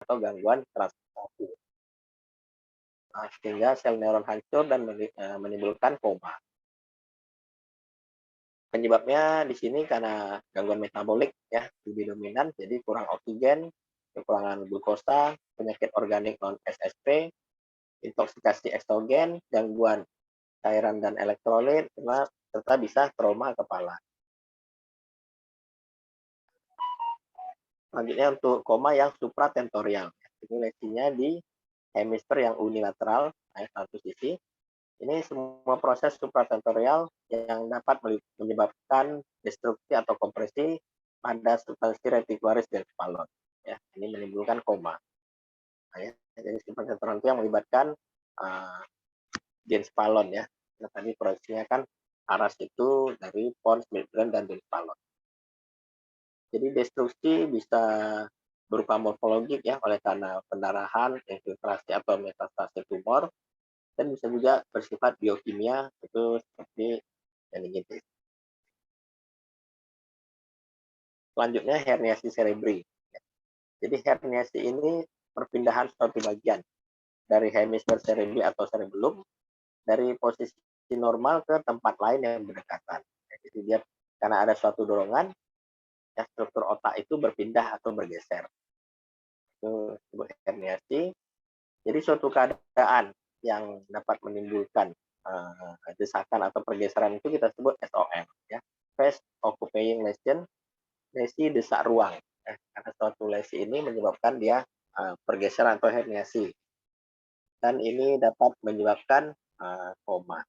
atau gangguan transportasi. Sehingga sel neuron hancur dan menimbulkan koma. Penyebabnya di sini karena gangguan metabolik ya, lebih dominan, jadi kurang oksigen, kekurangan glukosa, penyakit organik non SSP, intoksikasi eksogen, gangguan cairan dan elektrolit, serta bisa trauma kepala. Selanjutnya untuk koma yang supratentorial. Ini lesinya di hemisfer yang unilateral, satu sisi. Ini semua proses supratentorial yang dapat menyebabkan destruksi atau kompresi pada substansi retikularis dan spalon. Ya, ini menimbulkan koma. Nah, ya, jadi supratentorial itu yang melibatkan gen spalon ya. Nah, tadi proyeksinya kan aras itu dari pons, midbrain, dan gen spalon. Jadi destruksi bisa berupa morfologik ya, oleh karena pendarahan, infiltrasi atau metastase tumor, dan bisa juga bersifat biokimia, itu seperti meningitis. Selanjutnya herniasi cerebri. Jadi herniasi ini perpindahan suatu bagian dari hemisfer cerebri atau cerebellum dari posisi normal ke tempat lain yang berdekatan. Jadi dia karena ada suatu dorongan, ya, struktur otak itu berpindah atau bergeser. Itu disebut herniasi. Jadi suatu keadaan yang dapat menimbulkan desakan atau pergeseran itu kita sebut SOL, ya, Fast Occupying Lesion, lesi desak ruang. Karena suatu lesi ini menyebabkan dia pergeseran atau herniasi, dan ini dapat menyebabkan koma.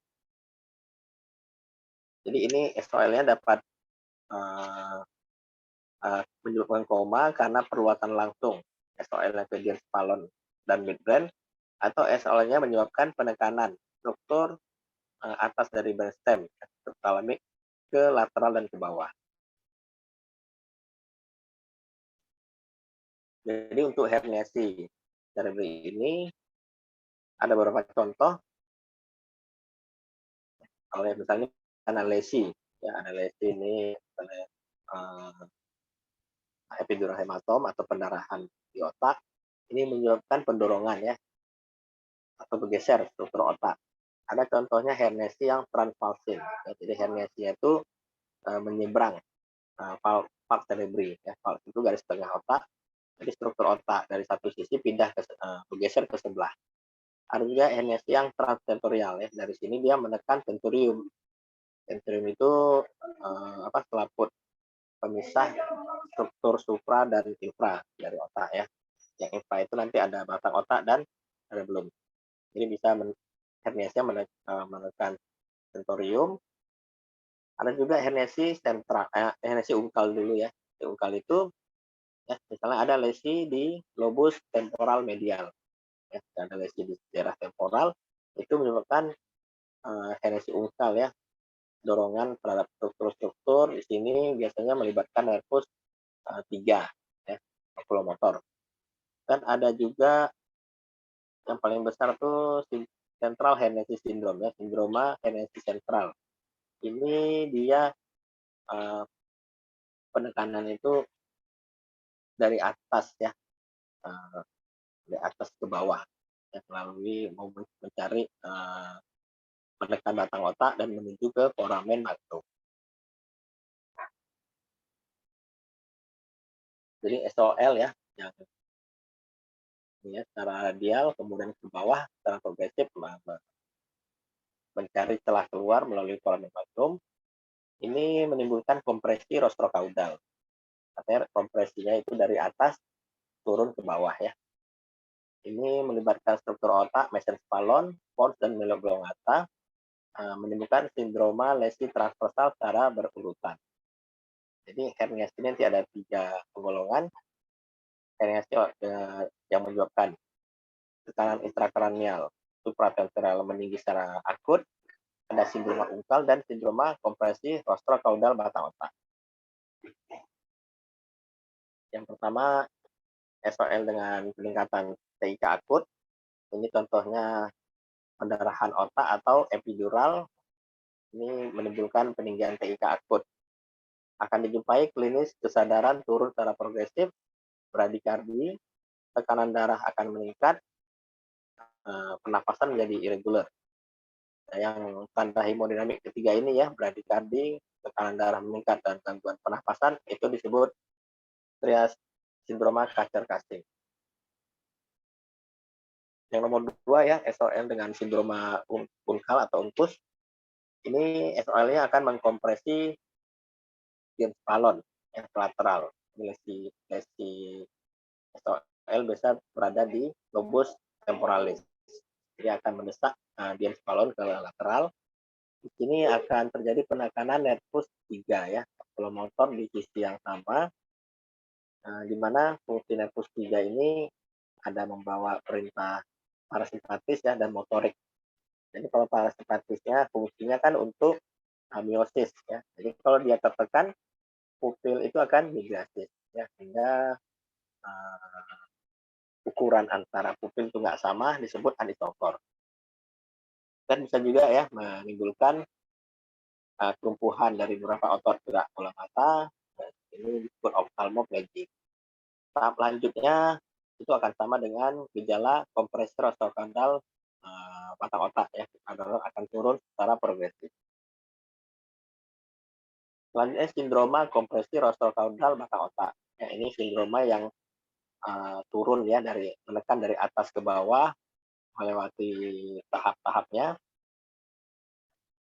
Jadi ini SOL-nya dapat menyebabkan koma karena perluasan langsung SOL-nya ke gen spalon dan midbrain, atau SOL-nya menyebabkan penekanan struktur atas dari brainstem, subtalamik, ke lateral dan ke bawah. Jadi untuk herniasi cerebri ini ada beberapa contoh. Kalau misalnya lesi, ya lesi ini misalnya epidural hematom atau pendarahan di otak, ini menyebabkan pendorongan ya, atau bergeser struktur otak. Ada contohnya herniasi yang transvalsin. Ya, jadi herniasinya itu menyeberang valve cerebri. Ya, valve itu garis tengah otak. Jadi struktur otak dari satu sisi pindah bergeser ke sebelah. Ada juga herniasi yang transtentorial ya. Dari sini dia menekan tentorium. Tentorium itu selaput pemisah struktur supra dan infra dari otak ya. Yang infra itu nanti ada batang otak dan cerebellum. Jadi bisa herniasinya menekan tentorium. Ada juga herniasi sentral, herniasi ungkal dulu ya. Di ungkal itu ya, misalnya ada lesi di lobus temporal medial. Ya, ada lesi di daerah temporal, itu menyebabkan herniasi ungkal ya. Dorongan terhadap struktur-struktur di sini biasanya melibatkan nervus 3 ya, oculomotor. Dan ada juga yang paling besar tuh central herniasi syndrome ya, sindroma herniasi sentral. Ini dia penekanan itu dari atas ya, dari atas ke bawah ya, melalui mencari menekan batang otak dan menuju ke foramen magnum. Jadi SOL ya, yang ini ya, secara radial kemudian ke bawah secara progresif mencari celah keluar melalui foramen magnum. Ini menimbulkan kompresi rostrocaudal. Artinya kompresinya itu dari atas turun ke bawah ya. Ini melibatkan struktur otak, mesencephalon, pons, dan melo oblongata, menimbulkan sindroma lesi transversal secara berurutan. Jadi herniasi ini nanti ada 3 penggolongan. Herniasi yang menyebabkan tekanan intrakranial supratentorial meninggi secara akut, ada sindroma ungkal dan sindroma kompresi rostrocaudal batang otak. Yang pertama SOL dengan peningkatan TIK akut. Ini contohnya pendarahan otak atau epidural. Ini menimbulkan peninggian TIK akut. Akan dijumpai klinis kesadaran turun secara progresif, bradikardi, tekanan darah akan meningkat, pernapasan menjadi irregular. Nah, yang tanda hemodinamik ketiga ini ya, bradikardi, tekanan darah meningkat, dan gangguan pernapasan, itu disebut trias sindroma Kacer-Kasting. Yang nomor 2 ya, SOL dengan sindroma unkal atau unkus. Ini SOL-nya akan mengkompresi diapalon yang lateral. Lesi SOL biasa berada di lobus temporalis. Jadi akan mendesak diapalon ke lateral. Di sini akan terjadi penekanan nervus 3 ya, motor di sisi yang sama, di mana fungsi nervus 3 ini ada membawa perintah parasimpatis ya dan motorik. Jadi kalau parasimpatisnya fungsinya kan untuk miosis ya. Jadi kalau dia tertekan, pupil itu akan migrasis ya, sehingga ukuran antara pupil itu nggak sama, disebut anisokor. Dan bisa juga ya menimbulkan kelumpuhan dari beberapa otot gerak bola mata. Ini disebut ophthalmoplegia. Tahap lanjutnya itu akan sama dengan gejala kompresi rostocandal batang otak ya, akan turun secara progresif. Selanjutnya sindroma kompresi rostocandal batang otak. Ya, ini sindroma yang turun ya, dari menekan dari atas ke bawah melewati tahap-tahapnya.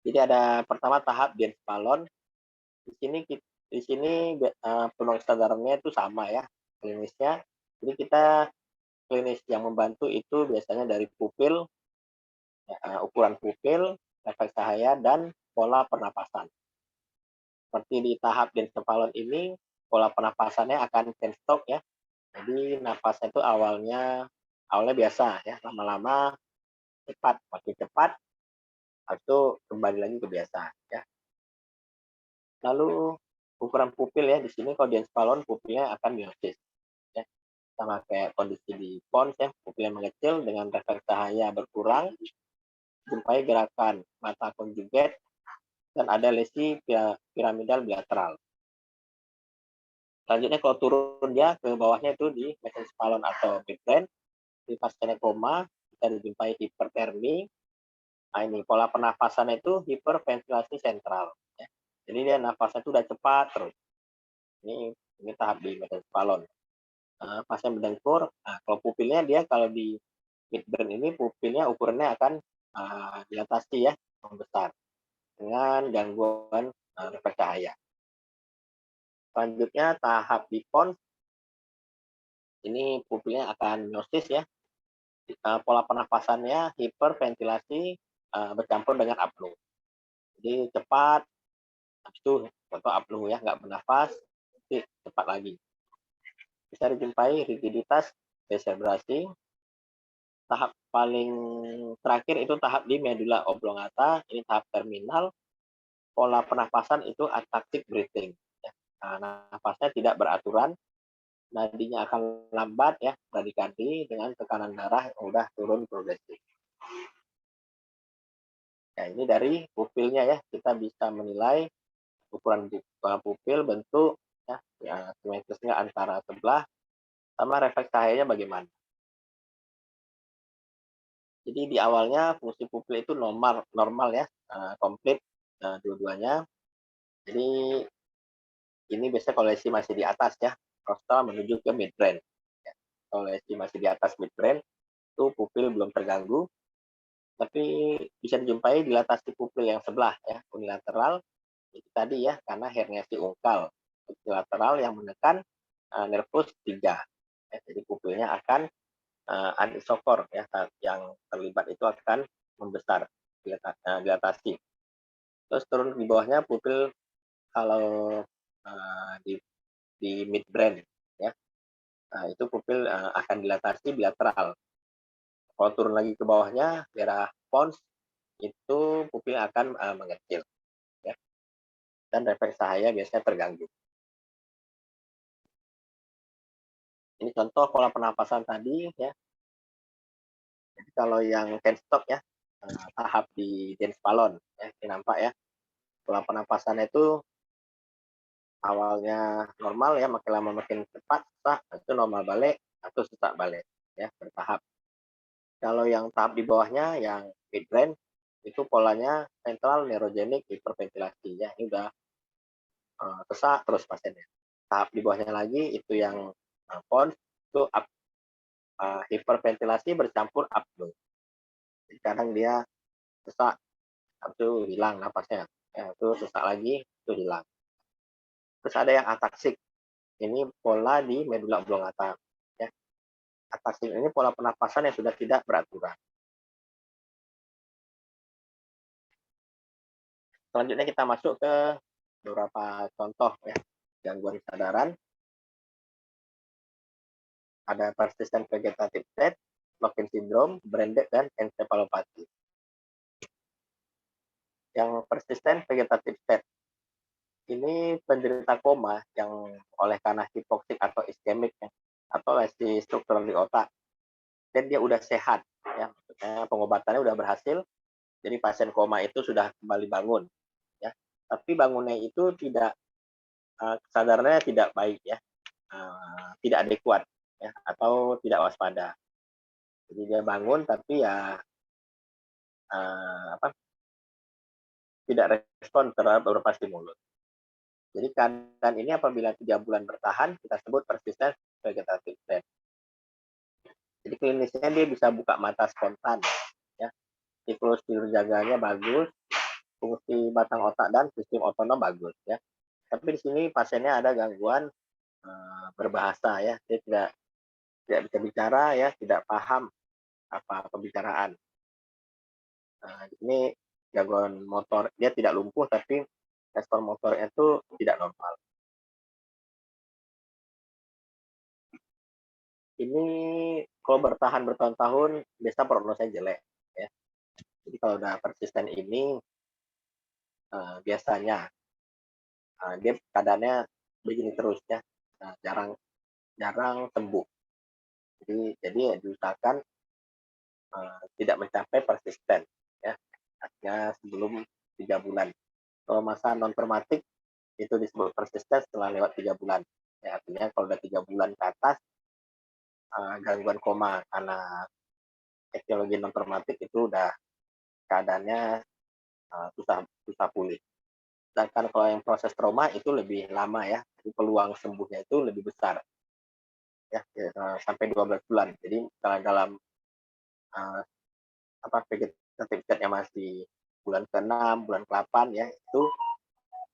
Jadi ada pertama tahap Dienspalon. Di sini penulis sadarnya itu sama ya klinisnya. Jadi kita klinis yang membantu itu biasanya dari pupil, ukuran pupil, efek cahaya, dan pola pernapasan. Seperti di tahap Dienspalon ini, pola pernapasannya akan tenstop ya. Jadi napasnya itu awalnya biasa ya, lama-lama cepat, makin cepat, itu kembali lagi ke biasa ya. Lalu ukuran pupil ya, di sini kalau Dienspalon pupilnya akan miosis ya. Sama kayak kondisi di pons ya, pupilnya mengecil dengan refleks cahaya berkurang, jumpai gerakan mata konjugat, dan ada lesi piramidal bilateral. Selanjutnya kalau turun dia ke bawahnya itu di mesencephalon atau midbrain, di pasien koma kita dijumpai hipertermi. Nah ini pola pernapasan itu hiperventilasi sentral. Ya. Jadi dia nafasnya itu udah cepat terus. Ini tahap di mesencephalon. Pasien mendengkur, nah kalau pupilnya dia kalau di midbrain ini pupilnya ukurannya akan dilatasi ya, membesar dengan gangguan refleks cahaya. Selanjutnya tahap di pons, ini pupilnya akan miosis ya. Pola pernapasannya hiperventilasi bercampur dengan apnu. Jadi cepat, habis itu contoh apnu ya, nggak bernafas, nanti cepat lagi. Bisa dijumpai rigiditas desebrasi. Tahap paling terakhir itu tahap di medula oblongata, ini tahap terminal. Pola pernapasan itu ataxic breathing. Ya. Nafasnya tidak beraturan, nadinya akan lambat ya, bradikardi dengan tekanan darah yang udah turun progresif. Ya, ini dari pupilnya ya, kita bisa menilai ukuran pupil, bentuk, ya simetrisnya antara sebelah, sama refleks cahayanya bagaimana. Jadi di awalnya fungsi pupil itu normal ya, komplit dua-duanya. Jadi ini biasanya kalau lesi masih di atas ya, rostral menuju ke midbrain. Ya. Kalau lesi masih di atas midbrain, itu pupil belum terganggu, tapi bisa dijumpai dilatasi pupil yang sebelah ya, unilateral. Itu tadi ya, karena herniasi ungkal. Unilateral yang menekan nervus 3. Ya, jadi pupilnya akan anisokor ya, yang terlibat itu akan membesar, dilatasi. Terus turun di bawahnya pupil kalau di midbrain ya. Nah, itu pupil akan dilatasi bilateral. Kalau turun lagi ke bawahnya daerah pons, itu pupil akan mengecil ya. Dan refleks cahaya biasanya terganggu. Ini contoh pola pernapasan tadi ya. Jadi kalau yang tenstop ya, tahap di Dienspalon ya, ini nampak ya. Pola pernapasan itu awalnya normal ya, makin lama makin cepat, itu normal balik, atau sesak balik ya, bertahap. Kalau yang tahap di bawahnya yang midbrain itu polanya central neurogenic hiperventilasi ya, ini udah sesak terus pasiennya. Tahap di bawahnya lagi itu yang pons itu hiperventilasi bercampur apnoe. Jadi kadang dia sesak, itu hilang napasnya, ya, itu sesak lagi, itu hilang. Terus ada yang ataksik, ini pola di medula oblongata. Ya. Ataksik ini pola pernapasan yang sudah tidak beraturan. Selanjutnya kita masuk ke beberapa contoh ya gangguan kesadaran. Ada persistent vegetative state, lock-in syndrome, brain dead, dan encephalopathy. Yang persistent vegetative state ini penderita koma yang oleh karena hipoksik atau iskemik ya, atau lesi struktural di otak, dan dia udah sehat ya, pengobatannya udah berhasil, jadi pasien koma itu sudah kembali bangun ya, tapi bangunnya itu tidak kesadarannya tidak baik ya, tidak adekuat ya, atau tidak waspada. Jadi dia bangun tapi ya tidak respon terhadap beberapa stimulus. Jadi keadaan ini apabila 3 bulan bertahan kita sebut persistent vegetative state. Jadi klinisnya dia bisa buka mata spontan ya. Siklus tidur jaganya bagus, fungsi batang otak dan sistem otonom bagus ya. Tapi di sini pasiennya ada gangguan berbahasa ya, dia tidak bisa bicara ya, tidak paham apa pembicaraan. Di sini gangguan motor, dia tidak lumpuh tapi respon motornya itu tidak normal. Ini kalau bertahan bertahun-tahun biasa prognosnya jelek ya. Jadi kalau udah persisten ini biasanya dia keadaannya begini terus ya, jarang jarang sembuh. Jadi ya diusahakan tidak mencapai persisten ya, artinya sebelum 3 bulan. Kalau masa non traumatik itu disebut persisten setelah lewat 3 bulan. Ya, artinya kalau udah 3 bulan ke atas gangguan koma karena etiologi non traumatik itu udah keadaannya susah pulih. Sedangkan kalau yang proses trauma itu lebih lama ya, jadi peluang sembuhnya itu lebih besar ya, sampai 12 bulan. Jadi kalau dalam vegetative state-nya masih bulan ke-6, bulan ke-8 ya, itu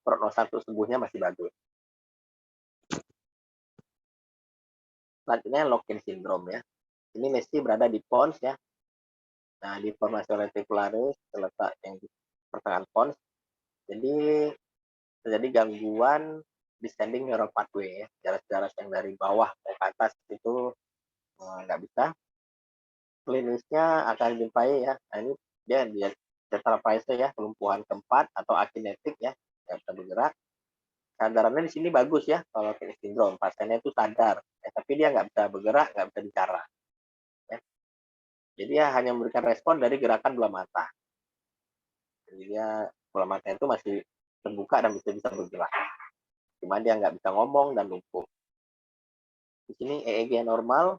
prognosa untuk sembuhnya masih bagus. Selanjutnya lock-in syndrome ya. Ini mesti berada di pons ya. Nah, di formasi reticularis terletak yang di pertengahan pons. Jadi terjadi gangguan descending neural pathway ya, jarak-jarak yang dari bawah ke atas itu nggak bisa. Klinisnya akan dijumpai ya, nah ini dia tetraplegia ya, kelumpuhan keempat atau akinetik ya, nggak bisa bergerak. Kesadarannya di sini bagus ya, kalau klinis sindrom pasiennya itu sadar, ya, tapi dia nggak bisa bergerak, nggak bisa bicara. Ya. Jadi dia hanya memberikan respon dari gerakan bola mata. Jadi dia bola mata itu masih terbuka dan bisa bergerak. Cuma dia nggak bisa ngomong dan lumpuh. Di sini EEG normal,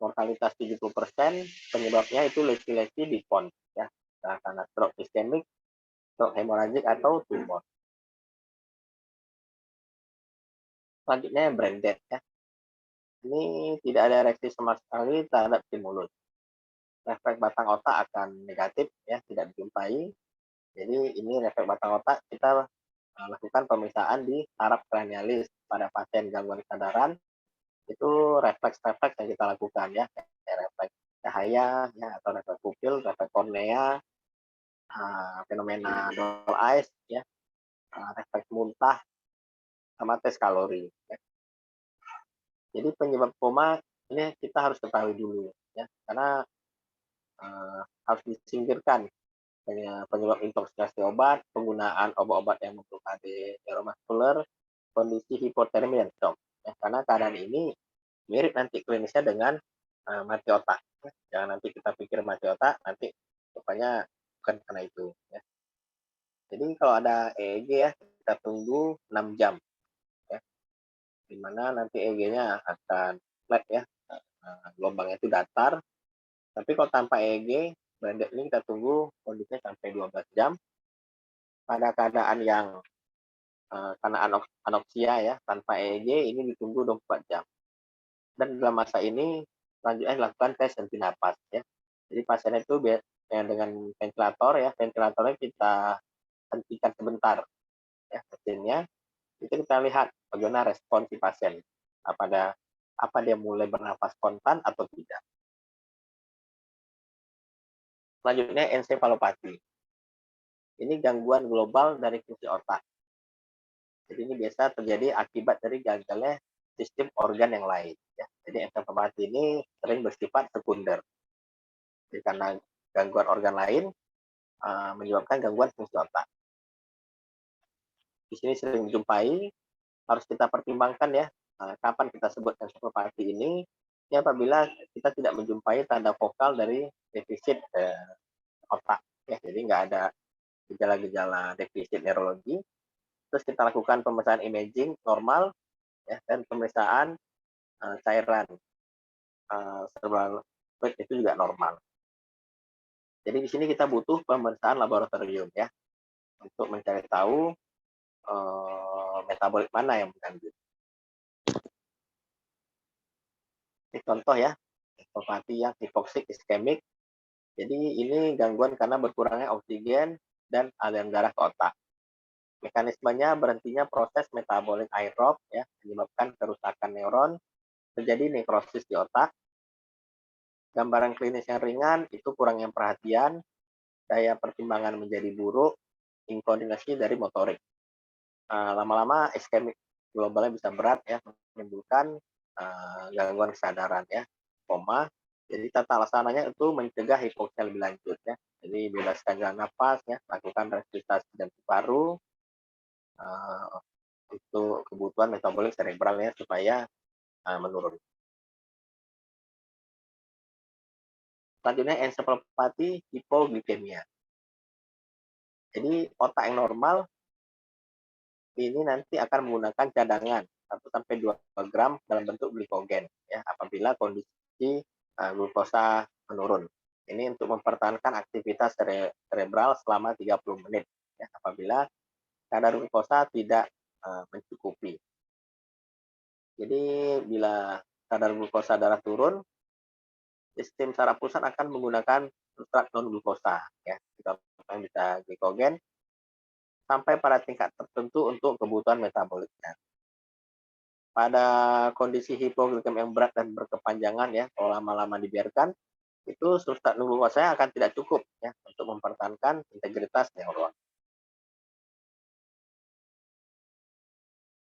mortalitas 70%, penyebabnya itu lesi-lesi di pons ya, karena stroke iskemik, stroke hemoragik atau tumor. Selanjutnya brain dead ya. Ini tidak ada reaksi sama sekali terhadap stimulus. Refleks batang otak akan negatif ya, tidak dijumpai. Jadi ini refleks batang otak kita lakukan pemeriksaan di saraf kranialis pada pasien gangguan kesadaran. Itu refleks-refleks yang kita lakukan ya, kayak refleks cahaya ya, atau refleks pupil, refleks kornea, fenomena doll eyes ya, refleks muntah, sama tes kalori ya. Jadi penyebab koma ini kita harus ketahui dulu ya, karena harus disingkirkan penyebab intoksikasi obat, penggunaan obat-obat yang memblokade neuromuskuler, kondisi hipotermia dan shock. Ya, karena keadaan ini mirip nanti klinisnya dengan mati otak. Ya. Jangan nanti kita pikir mati otak, nanti rupanya bukan karena itu. Ya. Jadi kalau ada EEG ya, kita tunggu 6 jam. Ya. Di mana nanti EEG-nya akan flat ya, gelombangnya itu datar. Tapi kalau tanpa EEG, blended ini kita tunggu kondisinya sampai 12 jam. Pada keadaan yang karena anoksia ya, tanpa EEG ini ditunggu 24 jam. Dan dalam masa ini selanjutnya dilakukan tes henti napas ya. Jadi pasien itu dengan ventilator ya, ventilatornya kita hentikan sebentar ya mesinnya. Itu kita lihat bagaimana respon si pasien. Apa dia mulai bernafas spontan atau tidak. Selanjutnya ensefalopati. Ini gangguan global dari fungsi otak. Jadi ini biasa terjadi akibat dari gagalnya sistem organ yang lain. Ya. Jadi ensefalopati ini sering bersifat sekunder. Jadi karena gangguan organ lain menyebabkan gangguan fungsi otak. Di sini sering dijumpai, harus kita pertimbangkan ya, kapan kita sebut ensefalopati ini, ya apabila kita tidak menjumpai tanda vokal dari defisit otak. Ya, jadi nggak ada gejala-gejala defisit neurologi. Terus kita lakukan pemeriksaan imaging normal ya, dan pemeriksaan cairan cerebral fluid itu juga normal. Jadi di sini kita butuh pemeriksaan laboratorium ya untuk mencari tahu metabolit mana yang mengganggu. Ini contoh ya, ensefalopati yang hipoksik iskemik. Jadi ini gangguan karena berkurangnya oksigen dan aliran darah ke otak. Mekanismenya berhentinya proses metabolit aerob ya, menyebabkan kerusakan neuron, terjadi nekrosis di otak. Gambaran klinis yang ringan itu kurangnya perhatian, daya pertimbangan menjadi buruk, inkoordinasi dari motorik. Lama-lama iskemik globalnya bisa berat ya, menimbulkan gangguan kesadaran ya, koma. Jadi tata laksananya itu mencegah hipoksia lebih lanjut ya. Jadi bebaskan jalan nafas ya, lakukan resusitasi jantung paru untuk kebutuhan metabolik serebralnya supaya menurun. Selanjutnya ensefalopati hipoglikemia. Jadi otak yang normal ini nanti akan menggunakan cadangan 1-2 gram dalam bentuk glikogen ya apabila kondisi glukosa menurun. Ini untuk mempertahankan aktivitas cerebral selama 30 menit ya apabila kadar glukosa tidak mencukupi. Jadi bila kadar glukosa darah turun, sistem saraf pusat akan menggunakan substrat non glukosa ya. Kita bisa glikogen sampai pada tingkat tertentu untuk kebutuhan metaboliknya. Pada kondisi hipoglikemia yang berat dan berkepanjangan ya, kalau lama-lama dibiarkan, itu substrat non glukosa akan tidak cukup ya untuk mempertahankan integritas neuron.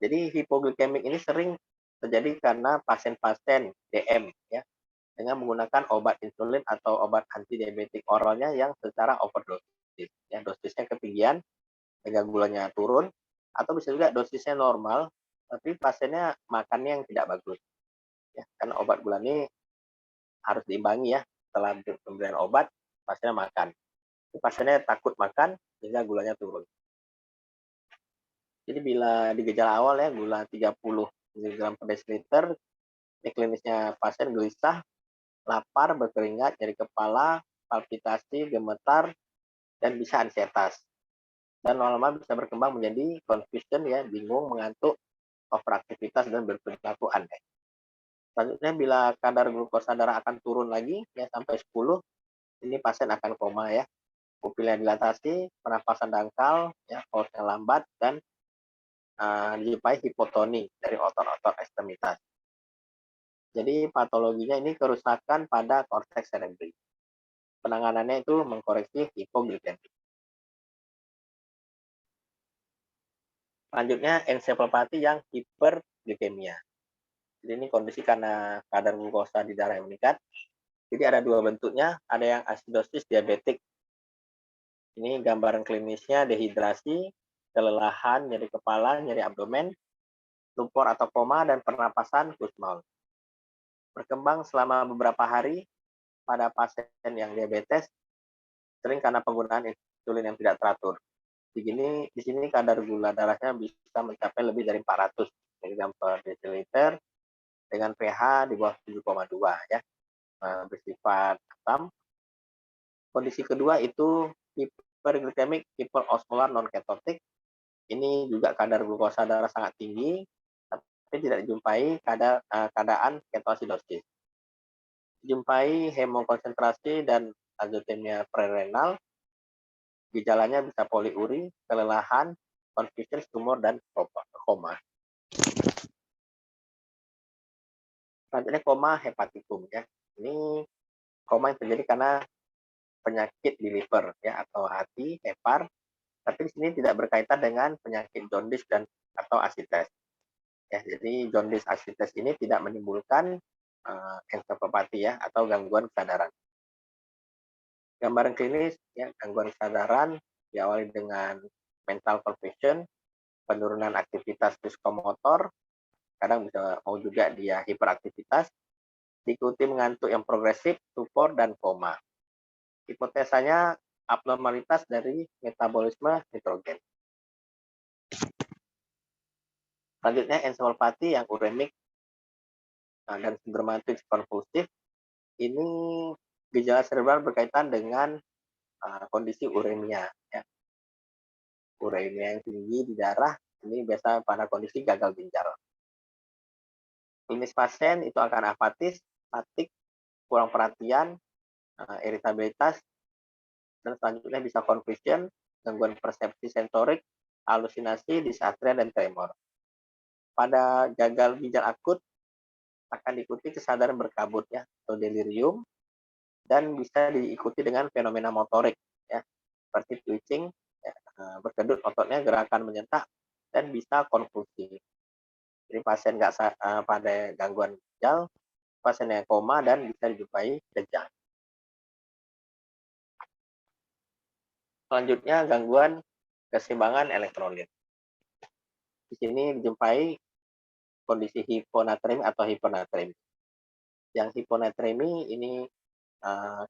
Jadi hipoglikemik ini sering terjadi karena pasien-pasien DM ya dengan menggunakan obat insulin atau obat anti diabetik oralnya yang secara overdosis. Ya, dosisnya ketinggian sehingga gulanya turun, atau bisa juga dosisnya normal, tapi pasiennya makannya yang tidak bagus. Ya, karena obat gula ini harus diimbangi ya, setelah pemberian obat, pasiennya makan. Pasiennya takut makan, sehingga gulanya turun. Jadi bila di gejala awal ya, gula 30 mg per desiliter, ini klinisnya pasien gelisah, lapar, berkeringat, nyeri kepala, palpitasi, gemetar, dan bisa ansietas. Dan lama-lama bisa berkembang menjadi confusion ya, bingung, mengantuk, overaktivitas, dan berperilaku aneh. Selanjutnya bila kadar glukosa darah akan turun lagi ya sampai 10, ini pasien akan koma ya. Pupilnya dilatasi, pernapasan dangkal, ya, pulsnya lambat, dan dijumpai hipotoni dari otot-otot ekstremitas. Jadi patologinya ini kerusakan pada korteks cerebri. Penanganannya itu mengkoreksi hipoglikemia. Selanjutnya ensefalopati yang hiperglikemia. Jadi ini kondisi karena kadar glukosa di darah yang meningkat. Jadi ada dua bentuknya, ada yang asidosis diabetik. Ini gambaran klinisnya dehidrasi, kelelahan, nyeri kepala, nyeri abdomen, stupor atau koma, dan pernapasan kusmaul. Berkembang selama beberapa hari pada pasien yang diabetes, sering karena penggunaan insulin yang tidak teratur. Di sini kadar gula darahnya bisa mencapai lebih dari 400 mg per desiliter, dengan pH di bawah 7,2 ya, bersifat asam. Kondisi kedua itu hiperglikemik, hiperosmolar non-ketotik. Ini juga kadar glukosa darah sangat tinggi, tapi tidak dijumpai keadaan ketoasidosis. Dijumpai hemokonsentrasi dan azotemia prerenal. Gejalanya bisa poliuri, kelelahan, confusion, tumor, dan koma. Selanjutnya koma hepatikum ya. Ini koma yang terjadi karena penyakit di liver ya atau hati, hepar, tapi di sini tidak berkaitan dengan penyakit jaundice dan atau asites. Ya, jadi jaundice asites ini tidak menimbulkan encephalopati ya atau gangguan kesadaran. Gambaran klinis ya, gangguan kesadaran diawali dengan mental confusion, penurunan aktivitas psikomotor, kadang bisa mau juga dia hiperaktivitas, diikuti mengantuk yang progresif, stupor, dan koma. Hipotesanya abnormalitas dari metabolisme nitrogen. Selanjutnya encephalopati yang uremik dan sindromatik konvulsif. Ini gejala serebral berkaitan dengan kondisi uremia. Ya. Uremia yang tinggi di darah ini biasa pada kondisi gagal ginjal. Klinis pasien itu akan apatis, statik, kurang perhatian, iritabilitas, dan selanjutnya bisa confusion, gangguan persepsi sensorik, halusinasi, dysarthria, dan tremor. Pada gagal ginjal akut akan diikuti kesadaran berkabut ya atau delirium, dan bisa diikuti dengan fenomena motorik ya seperti twitching, ya, berkedut ototnya, gerakan menyentak, dan bisa konfusi. Jadi pasien pada gangguan ginjal, pasien yang koma, dan bisa dijumpai kejang. Selanjutnya gangguan keseimbangan elektrolit. Di sini dijumpai kondisi hiponatremi atau hiponatremi. Yang hiponatremi ini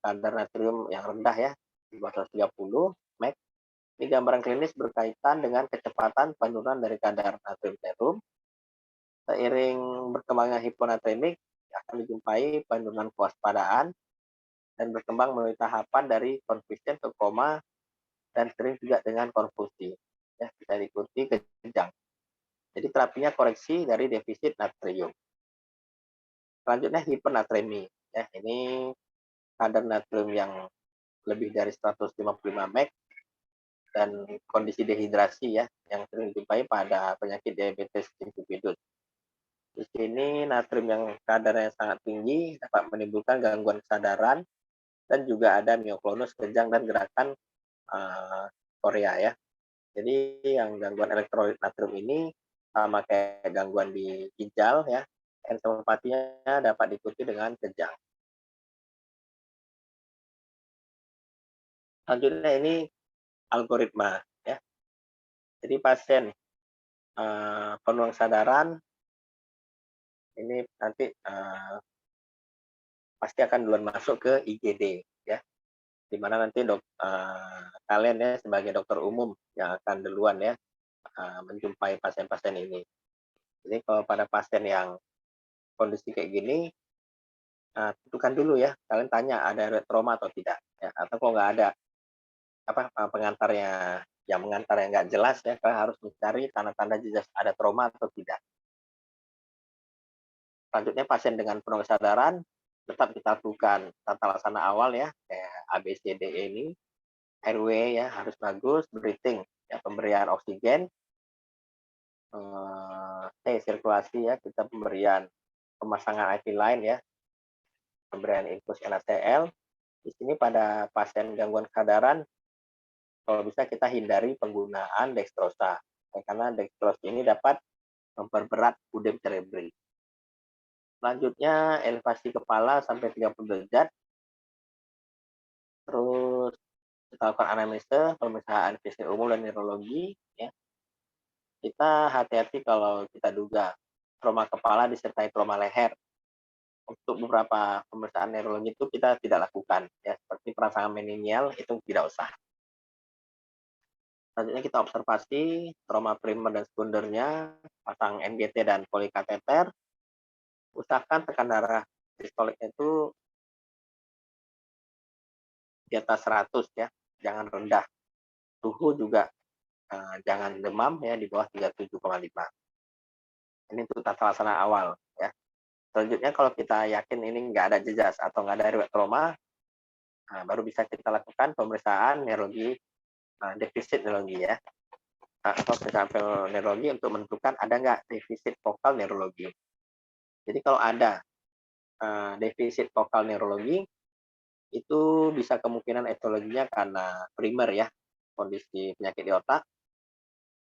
kadar natrium yang rendah ya, di bawah 130 mg. Ini gambaran klinis berkaitan dengan kecepatan penurunan dari kadar natrium serum. Seiring berkembangnya hiponatremik akan dijumpai penurunan kewaspadaan dan berkembang melalui tahapan dari confusion ke koma dan sering juga dengan konfusi. Ya, bisa diikuti kejang. Jadi terapinya koreksi dari defisit natrium. Selanjutnya hipernatremi. Ya, ini kadar natrium yang lebih dari 155 mg dan kondisi dehidrasi ya yang sering dijumpai pada penyakit diabetes insipidus. Di sini natrium yang kadarnya sangat tinggi dapat menimbulkan gangguan kesadaran dan juga ada mioklonus, kejang, dan gerakan korea ya. Jadi yang gangguan elektrolit natrium ini sama kayak gangguan di ginjal ya, encephalopatinya dapat diikuti dengan kejang. Selanjutnya ini algoritma ya. Jadi pasien penuh kesadaran ini nanti pasti akan duluan masuk ke IGD ya, di mana nanti kalian ya sebagai dokter umum yang akan duluan ya menjumpai pasien-pasien ini. Jadi kalau pada pasien yang kondisi kayak gini, tentukan dulu ya, kalian tanya ada trauma atau tidak ya, atau kalau nggak ada pengantarnya yang mengantar yang nggak jelas ya, kalian harus mencari tanda-tanda jelas ada trauma atau tidak. Selanjutnya pasien dengan penuh kesadaran tetap kita lakukan tata laksana awal ya, kayak ABCDE ini, airway ya harus bagus, breathing ya pemberian oksigen, sirkulasi ya kita pemberian pemasangan IV line ya, pemberian infus NaCl. Di sini pada pasien gangguan kesadaran kalau bisa kita hindari penggunaan dextrosa karena dextrosa ini dapat memperberat udem cerebri. Selanjutnya elevasi kepala sampai 30 derajat. Terus kita lakukan anamnesa, pemeriksaan fisik umum dan neurologi ya. Kita hati-hati kalau kita duga trauma kepala disertai trauma leher. Untuk beberapa pemeriksaan neurologi itu kita tidak lakukan ya, seperti perasaan meningial itu tidak usah. Selanjutnya kita observasi trauma primer dan sekundernya, pasang NGT dan polikateter. Usahakan tekan darah sistoliknya itu di atas 100 ya, jangan rendah. Suhu juga jangan demam ya di bawah 37,5. Ini untuk tata laksana awal ya. Selanjutnya kalau kita yakin ini nggak ada jejas atau nggak ada riwayat trauma, baru bisa kita lakukan pemeriksaan neurologi, defisit neurologi ya, atau pemeriksaan neurologi untuk menentukan ada nggak defisit vokal neurologi. Jadi kalau ada defisit vokal neurologi, itu bisa kemungkinan etiologinya karena primer ya, kondisi penyakit di otak,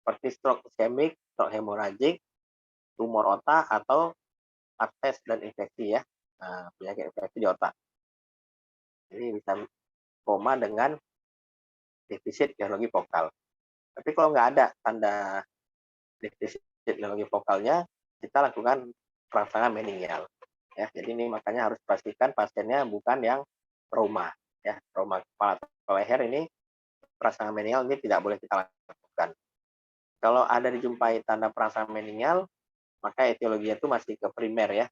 seperti stroke iskemik, stroke hemoragik, tumor otak, atau abses dan infeksi ya, penyakit infeksi di otak. Ini bisa koma dengan defisit neurologi vokal. Tapi kalau nggak ada tanda defisit neurologi vokalnya, kita lakukan perangsang meningial. Ya, jadi ini makanya harus pastikan pasiennya bukan yang trauma. Ya, trauma kepala atau leher ini perangsang meningial ini tidak boleh kita lakukan. Kalau ada dijumpai tanda perangsang meningial, maka etiologinya itu masih ke primer ya.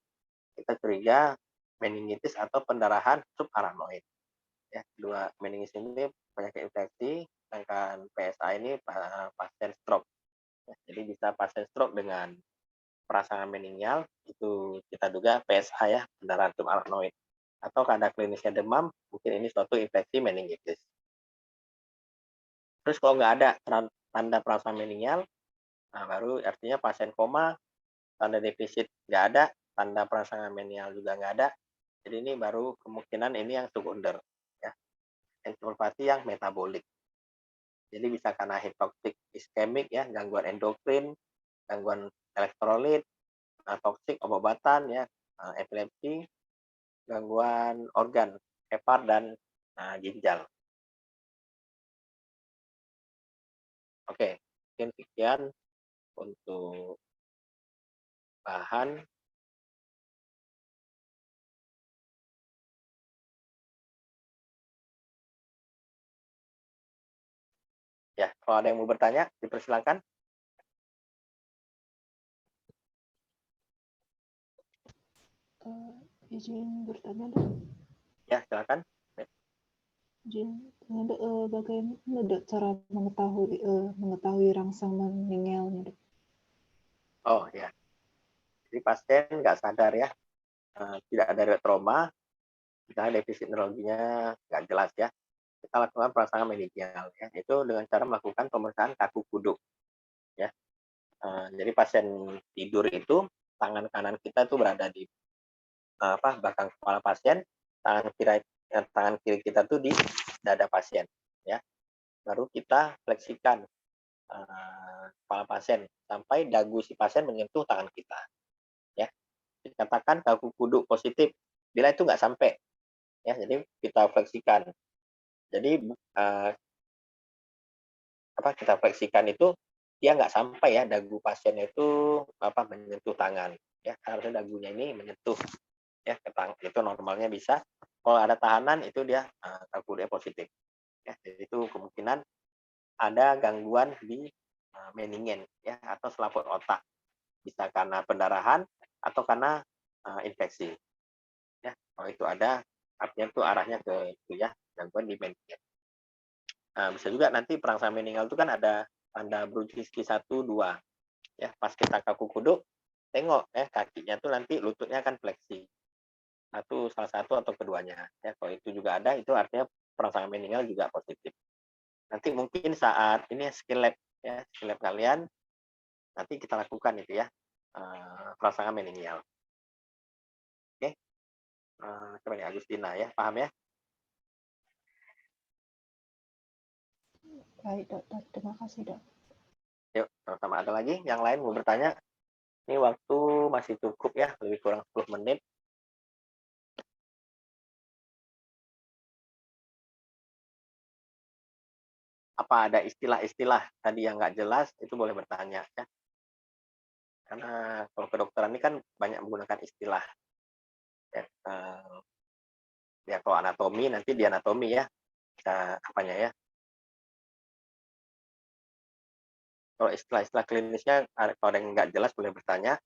Kita curiga meningitis atau pendarahan subarachnoid. Ya, dua meningitis ini penyakit infeksi, sedangkan PSA ini pasien stroke. Ya, jadi bisa pasien stroke dengan perangsang meningial, itu kita duga PSA ya, pendarahan subarachnoid. Atau ada klinisnya demam, mungkin ini suatu infeksi meningitis. Terus kalau nggak ada tanda perangsang meningial, baru artinya pasien koma, tanda defisit nggak ada, tanda perangsang meningial juga nggak ada. Jadi ini baru kemungkinan ini yang sekunder, ya, encephalopati yang metabolik. Jadi bisa karena hipoksik iskemik ya, gangguan endokrin, gangguan elektrolit, toksik obat-obatan ya, epilepsi, gangguan organ, hepar dan ginjal. Oke, mungkin sekian untuk bahan. Ya, kalau ada yang mau bertanya, dipersilakan. Izin bertanya dok. Ya, silakan. Izin tanya dok, bagaimana dok cara mengetahui rangsang meninggalnya dok? Oh ya, jadi pasien nggak sadar ya, tidak ada trauma, misalnya defisit neurologinya nggak jelas ya. Kita lakukan perangsang meningial ya, itu dengan cara melakukan pemeriksaan kaku kuduk ya. Jadi pasien tidur itu tangan kanan kita itu berada di belakang kepala pasien, tangan kiri kita tuh di dada pasien ya. Baru kita fleksikan kepala pasien sampai dagu si pasien menyentuh tangan kita ya. Dikatakan kaku kuduk positif bila itu nggak sampai ya, jadi kita fleksikan. Jadi kita fleksikan itu dia nggak sampai ya dagu pasien itu menyentuh tangan ya, harusnya dagunya ini menyentuh ya ke tangan, itu normalnya bisa. Kalau ada tahanan itu dia kaku positif ya, jadi itu kemungkinan ada gangguan di meningen ya, atau selaput otak, bisa karena pendarahan atau karena infeksi ya. Kalau itu ada, artinya itu arahnya ke itu ya, gangguan di meningen. Bisa juga nanti perangsang meningal itu kan ada tanda Brudzinski 1, 2 ya. Pas kita kaku kuduk, tengok ya kakinya tuh nanti lututnya akan fleksi. Salah satu atau keduanya ya. Kalau itu juga ada, itu artinya perangsang meningal juga positif. Nanti mungkin saat ini skill lab ya, skill lab kalian nanti kita lakukan itu ya, perangsang meningal. Oke. Coba nih Agustina ya, paham ya? Baik dok, terima kasih dok. Yuk, sama-sama. Ada lagi yang lain mau bertanya? Ini waktu masih cukup ya, lebih kurang 10 menit. Apa ada istilah-istilah tadi yang nggak jelas, itu boleh bertanya ya. Karena kalau kedokteran ini kan banyak menggunakan istilah. Ya, ya kalau anatomi nanti di anatomi ya, apanya ya. Kalau istilah-istilah klinisnya, kalau ada yang nggak jelas boleh bertanya.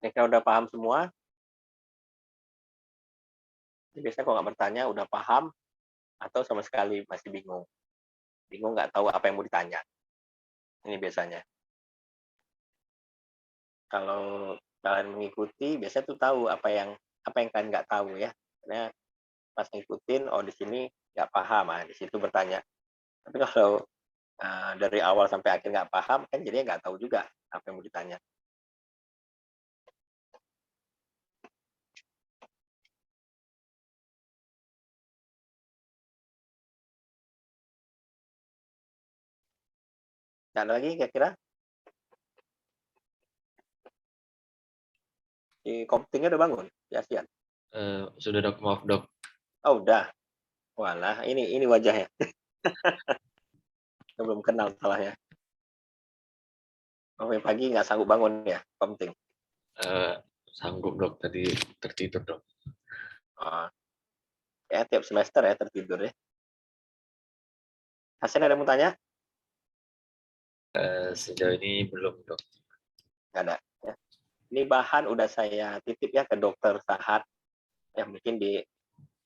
Kira-kira udah paham semua? Biasanya kalau nggak bertanya udah paham atau sama sekali masih bingung. Bingung nggak tahu apa yang mau ditanya. Ini biasanya. Kalau kalian mengikuti biasanya tuh tahu apa yang kalian nggak tahu ya. Karena pas ngikutin, oh di sini nggak paham, di situ bertanya. Tapi kalau dari awal sampai akhir nggak paham, kan jadinya nggak tahu juga apa yang mau ditanya. Nggak ada lagi kira-kira? Si komputingnya udah bangun? Ya, siap. Sudah dok, maaf dok. Oh udah. Walah, ini wajahnya. Belum kenal salahnya. Sampai pagi nggak sanggup bangun ya, komputing. Sanggup dok, tadi tertidur dok. Oh, ya tiap semester ya tertidur ya. Hasan ada yang mau tanya? Sejauh ini belum dok. Nggak ada. Ya. Ini bahan udah saya titip ya ke dokter Sahat. Ya mungkin di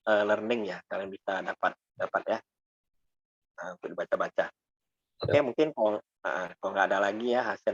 learning ya, kalian bisa dapat ya untuk dibaca-baca. Oke, mungkin kalau nggak ada lagi ya Hasan